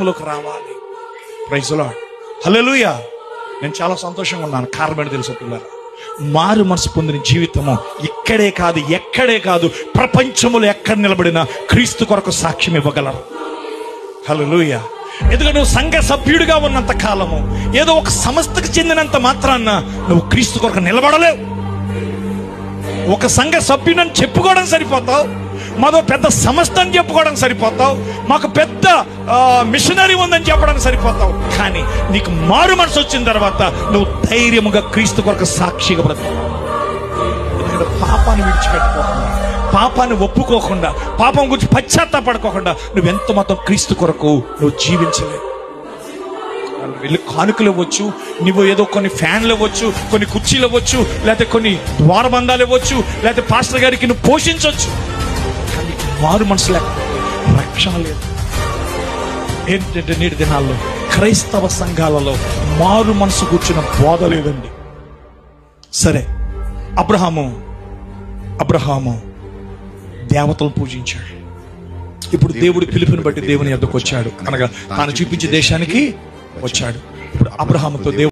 వాక్యములోకి రావాలి. Praise the lord. Hallelujah. నేను చాలా సంతోషంగా ఉన్నాను. కారణం ఏంటో తెలుసా పిల్లరా? మారు మనసు పొందిన జీవితము ఇక్కడే కాదు, ఎక్కడే కాదు, ప్రపంచములో ఎక్కడ నిలబడినా క్రీస్తు కొరకు సాక్ష్యం ఇవ్వగలరు. హల్లెలూయా. ఎందుకంటే నువ్వు సంఘ సభ్యుడిగా ఉన్నంత కాలము, ఏదో ఒక సంస్థకు చెందినంత మాత్రాన నువ్వు క్రీస్తు కొరకు నిలబడలేవు. ఒక సంఘ సభ్యుడని చెప్పుకోవడం సరిపోతావు, మాదో పెద్ద సంస్థ అని చెప్పుకోవడం సరిపోతావు, మాకు పెద్ద మిషనరీ ఉందని చెప్పడానికి సరిపోతావు. కానీ నీకు మారు మనసు వచ్చిన తర్వాత నువ్వు ధైర్యముగా క్రీస్తు కొరకు సాక్షిగా బ్రతుకు. ఎందుకంటే పాపాన్ని విడిచిపెట్టుకోకుండా, పాపాన్ని ఒప్పుకోకుండా, పాపం గురించి పశ్చాత్తాపడుకోకుండా నువ్వెంత మాత్రం క్రీస్తు కొరకు నువ్వు జీవించలేవు. వెళ్ళి కానుకలు ఇవ్వచ్చు, నువ్వు ఏదో కొన్ని ఫ్యాన్లు ఇవ్వచ్చు, కొన్ని కుర్చీలు ఇవ్వచ్చు, లేకపోతే కొన్ని ద్వారబంధాలు ఇవ్వచ్చు, లేకపోతే పాస్టర్ గారికి నువ్వు పోషించవచ్చు. కానీ మారు మనసు లేకపోతే రక్షణ లేదు. ఏంటంటే నేటి దినాల్లో క్రైస్తవ సంఘాలలో మారు మనసు కూర్చున్న బోధ లేదండి. సరే, అబ్రహాము దేవతలు పూజించాడు. ఇప్పుడు దేవుడి పిలుపుని బట్టి దేవుని యొద్దకు వచ్చాడు, అనగా తాను చూపించే దేశానికి వచ్చాడు. ఇప్పుడు అబ్రహాముతో దేవుడు